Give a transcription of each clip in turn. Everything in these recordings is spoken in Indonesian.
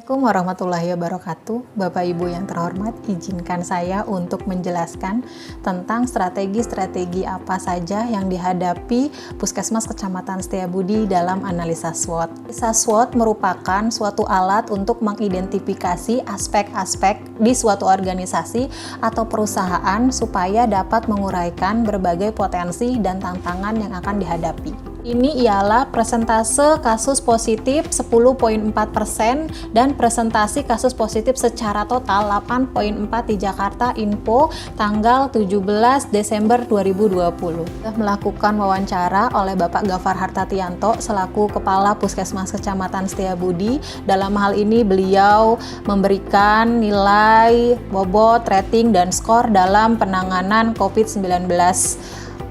Assalamualaikum warahmatullahi wabarakatuh. Bapak Ibu yang terhormat, izinkan saya untuk menjelaskan tentang strategi-strategi apa saja yang dihadapi Puskesmas Kecamatan Setiabudi dalam analisa SWOT. Analisa SWOT merupakan suatu alat untuk mengidentifikasi aspek-aspek di suatu organisasi atau perusahaan supaya dapat menguraikan berbagai potensi dan tantangan yang akan dihadapi. Ini ialah persentase kasus positif 10,4% dan presentasi kasus positif secara total 8,4 di Jakarta Info tanggal 17 Desember 2020. Sudah melakukan wawancara oleh Bapak Gafar Hartatianto selaku Kepala Puskesmas Kecamatan Setiabudi. Dalam hal ini beliau memberikan nilai, bobot, rating, dan skor dalam penanganan COVID-19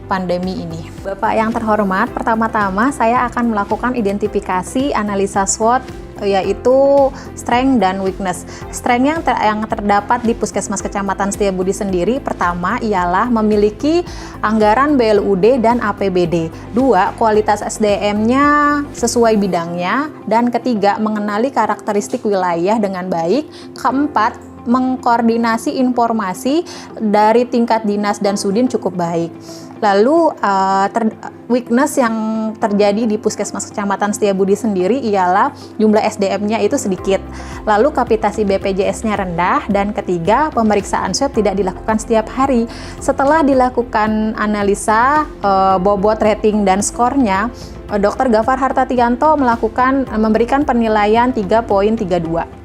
pandemi ini. Bapak yang terhormat, pertama-tama saya akan melakukan identifikasi analisa SWOT, yaitu strength dan weakness. Strength yang terdapat di Puskesmas Kecamatan Setiabudi sendiri, pertama ialah memiliki anggaran BLUD dan APBD. Dua, kualitas SDM-nya sesuai bidangnya. Dan ketiga, mengenali karakteristik wilayah dengan baik. Keempat, mengkoordinasi informasi dari tingkat dinas dan sudin cukup baik. Lalu weakness yang terjadi di Puskesmas Kecamatan Setiabudi sendiri ialah jumlah SDM-nya itu sedikit, lalu kapitasi BPJS-nya rendah, dan ketiga, pemeriksaan swab tidak dilakukan setiap hari. Setelah dilakukan analisa bobot, rating, dan skornya, Dr. Gafar Hartatianto memberikan penilaian 3,32.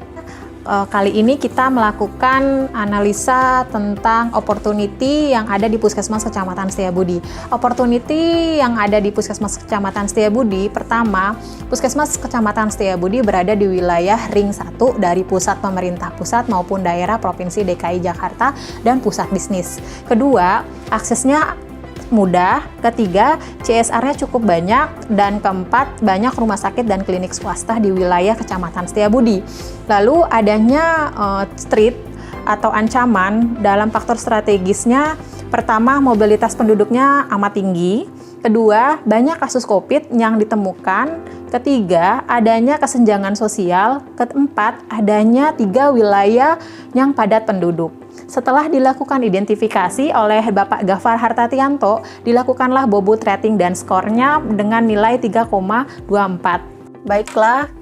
Kali ini kita melakukan analisa tentang opportunity yang ada di Puskesmas Kecamatan Setiabudi. Opportunity yang ada di Puskesmas Kecamatan Setiabudi, pertama, Puskesmas Kecamatan Setiabudi berada di wilayah ring 1 dari pusat pemerintah pusat maupun daerah Provinsi DKI Jakarta dan pusat bisnis. Kedua, aksesnya mudah. Ketiga, CSR-nya cukup banyak. Dan keempat, banyak rumah sakit dan klinik swasta di wilayah Kecamatan Setiabudi. Lalu adanya threat atau ancaman dalam faktor strategisnya, pertama, mobilitas penduduknya amat tinggi. Kedua, banyak kasus COVID yang ditemukan. Ketiga, adanya kesenjangan sosial. Keempat, adanya 3 wilayah yang padat penduduk. Setelah dilakukan identifikasi oleh Bapak Gafar Hartatianto, dilakukanlah bobot, rating, dan skornya dengan nilai 3,24. Baiklah,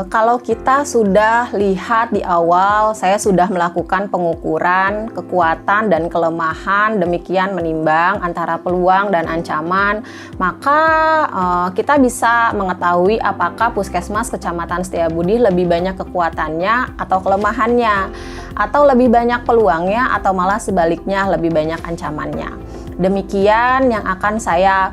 kalau kita sudah lihat di awal, saya sudah melakukan pengukuran kekuatan dan kelemahan, demikian menimbang antara peluang dan ancaman, maka kita bisa mengetahui apakah Puskesmas Kecamatan Setiabudi lebih banyak kekuatannya atau kelemahannya, atau lebih banyak peluangnya, atau malah sebaliknya lebih banyak ancamannya. Demikian yang akan saya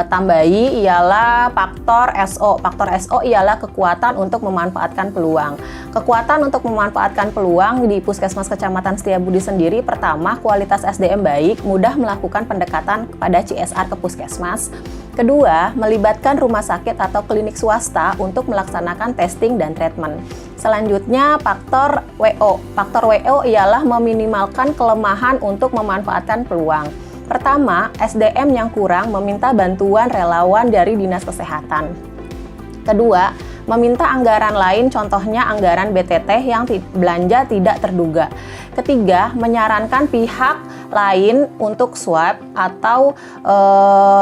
tambahi ialah faktor SO. Faktor SO ialah kekuatan untuk memanfaatkan peluang. Kekuatan untuk memanfaatkan peluang di Puskesmas Kecamatan Setiabudi sendiri, pertama, kualitas SDM baik, mudah melakukan pendekatan kepada CSR ke Puskesmas. Kedua, melibatkan rumah sakit atau klinik swasta untuk melaksanakan testing dan treatment. Selanjutnya, faktor WO. Faktor WO ialah meminimalkan kelemahan untuk memanfaatkan peluang. Pertama, SDM yang kurang meminta bantuan relawan dari Dinas Kesehatan. Kedua, meminta anggaran lain, contohnya anggaran BTT yang belanja tidak terduga. Ketiga, menyarankan pihak lain untuk swab atau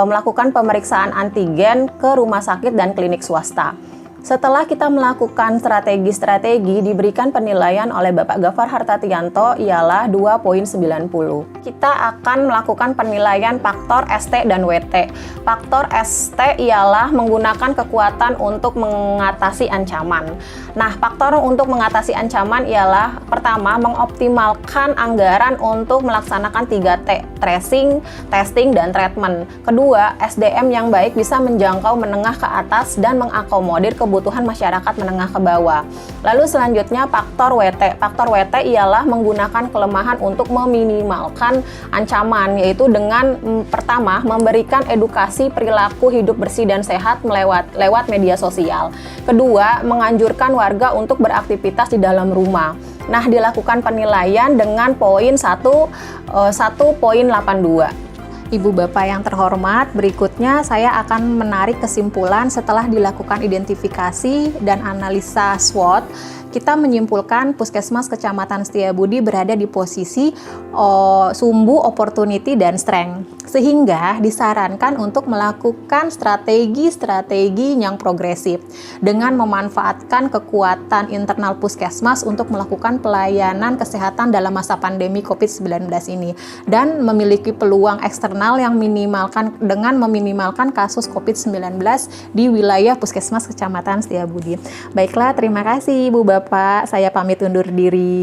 melakukan pemeriksaan antigen ke rumah sakit dan klinik swasta. Setelah kita melakukan strategi-strategi, diberikan penilaian oleh Bapak Gafar Hartatianto ialah 2,90. Kita akan melakukan penilaian faktor ST dan WT. Faktor ST ialah menggunakan kekuatan untuk mengatasi ancaman. Nah, faktor untuk mengatasi ancaman ialah pertama, mengoptimalkan anggaran untuk melaksanakan 3T, tracing, testing, dan treatment. Kedua, SDM yang baik bisa menjangkau menengah ke atas dan mengakomodir kebutuhan masyarakat menengah ke bawah. Lalu selanjutnya faktor WT. Faktor WT ialah menggunakan kelemahan untuk meminimalkan ancaman, yaitu dengan pertama, memberikan edukasi perilaku hidup bersih dan sehat lewat media sosial. Kedua, menganjurkan warga untuk beraktivitas di dalam rumah. Nah, dilakukan penilaian dengan poin 1,82. Ibu Bapak yang terhormat, berikutnya saya akan menarik kesimpulan setelah dilakukan identifikasi dan analisa SWOT. Kita menyimpulkan Puskesmas Kecamatan Setiabudi berada di posisi sumbu, opportunity, dan strength. Sehingga disarankan untuk melakukan strategi-strategi yang progresif dengan memanfaatkan kekuatan internal Puskesmas untuk melakukan pelayanan kesehatan dalam masa pandemi COVID-19 ini dan memiliki peluang eksternal yang meminimalkan kasus COVID-19 di wilayah Puskesmas Kecamatan Setiabudi. Baiklah, terima kasih Ibu Bapak, saya pamit undur diri.